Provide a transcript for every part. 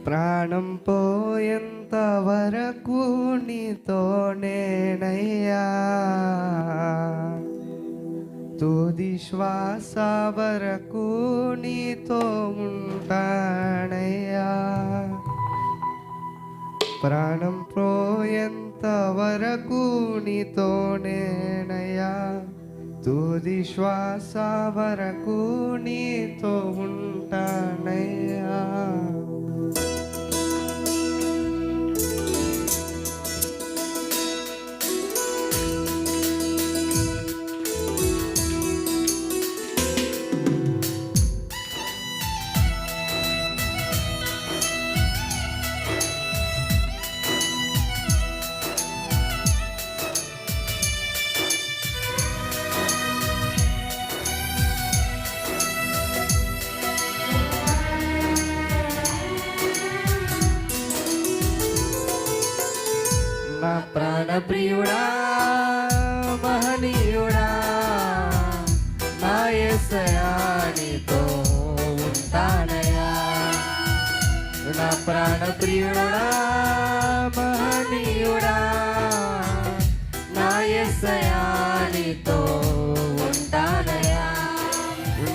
ప్రాణం పోయేంత వరకు నీతోనేనయ్యా, తుది శ్వాస వరకు నీతో ఉంటానయ్యా. ప్రాణం పోయేంత వరకు నీతోనేనయ్యా, తుది శ్వాస వరకు నీతో ఉంటానయ్యా. నా ప్రాణ ప్రియుడా మహనీయుడా, నా యేసయ్యా నీతో ఉంటానయ్యా. నా ప్రాణ ప్రియుడా మహనీయుడా, నా యేసయ్యా నీతో ఉంటానయ్యా.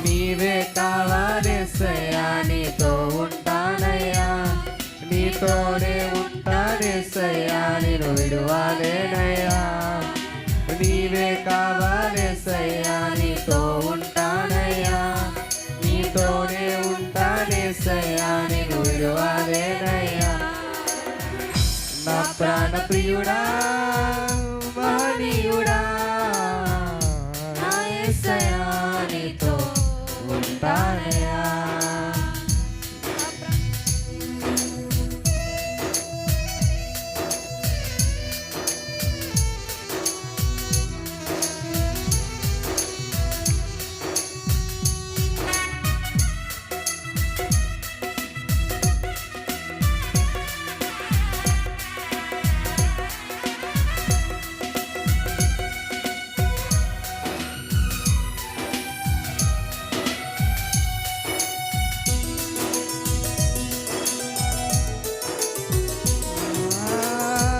నీవే కావాలేసయ్యా, నీతో ఉంటానయ్యా, నీతోనే ఉంటానేసయ్యా, నేను విడువాలేనయ్యా. నీవే కావాలేసయ్యా, నీతో ఉంటానయ్యా, నీతోనే ఉంటానేసయ్యా, నేను విడువాలేనయ్యా. నా ప్రాణ ప్రియుడా మహనీయుడా, నా యేసయ్యా నీతో ఉంటానయ్యా.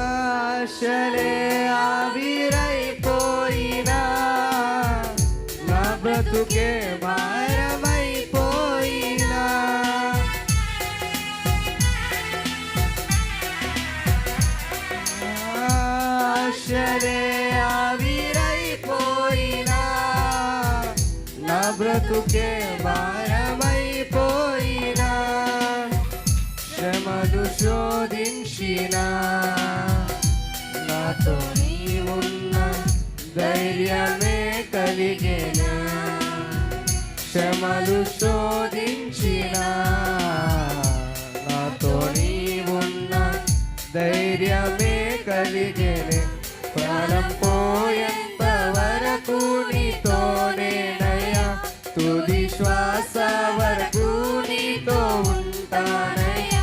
ఆశలే ఆవిరైపోయినా, నా బ్రతుకే భారమైపోయినా, ఆశలే ఆవిరైపోయినా, నా బ్రతుకే భారమైపోయినా, శ్రమలు శోధించినా, నాతో నీవున్న ధైర్యమే కలిగేనా. శ్రమలు శోధించినా, నాతో నీవున్న ధైర్యమే కలిగేనే. ప్రాణం పోయేంత వరకు నీతోనేనయ్యా, తుది శ్వాస వరకు నీతో ఉంటానయ్యా.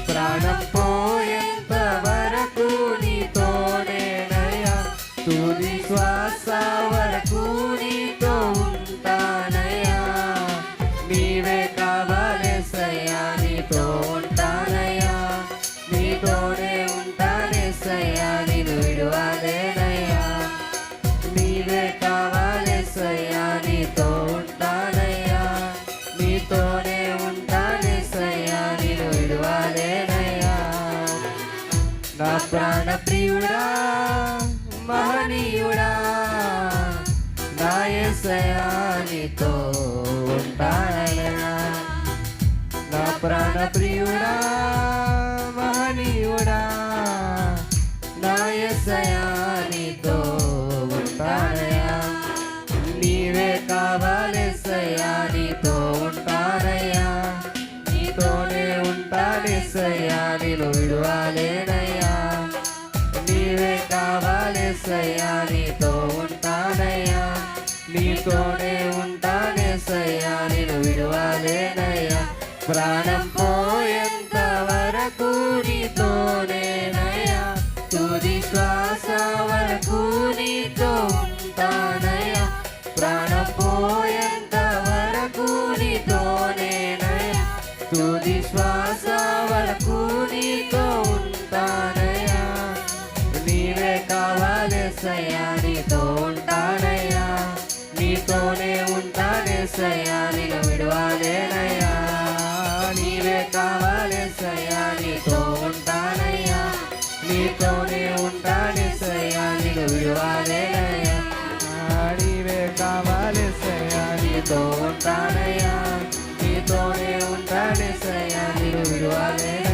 ప్రాణం పోయేంత వరకు నీతోనేనయ్యా, తుది శ్వాస వరకు నీతో ఉంటానయ్యా. నీవే కావాలేసయ్యా, నీతో ఉంటానయ్యా, నీతోనే ఉంటానేసయ్యా, నేను విడువాలేనయ్యా. నీవే కావాలేసయ్యా, నీతో ఉంటానయ్యా, నీతోనే ఉంటానేసయ్యా, నేను విడువాలేనయ్యా. నా ప్రాణ ప్రియుడా మహనీయుడా, నా యేసయ్యా నీతో ఉంటానయ్యా. నా ప్రాణ ప్రియుడా మహనీయుడా, నా యేసయ్యా నీతో ఉంటానయ్యా. నీవే కావాలేసయ్యా, నీతో ఉంటానయ్యా, నీతోనే ఉంటానేసయ్యా, నేను విడువాలేనయ్యా. నీవే కావాలేసయ్యా, నీతో ఉంటానయ్యా, నీతోనే ఉంటానేసయ్యా, నేను విడువాలేనయ్యా. ప్రాణం పోయేంత వరకు నీతోనేనయ్యా, తుది శ్వాస వరకు నీతో ఉంటానయ్యా. ప్రాణం పోయేంత వరకు నీతోనేనయ్యా, తుది శ్వాస శ్వాస వరకు నీతో ఉంటానయ్యా నీవే కావాలేసయ్యా నీతో ఉంటానయ్యా నీతోనే ఉంటానేసయ్యా నిన్ను విడువలేనయ్యా నీవే కావాలేసయ్యా నీతో ఉంటానయ్యా నీతోనే ఉంటానేసయ్యా నిన్ను విడువలేనయ్యా నీవే కావాలేసయ్యా నీతో ఉంటానయ్యా నీతోనే ఉంటానేసయ్యా నిన్ను విడువలేనయ్యా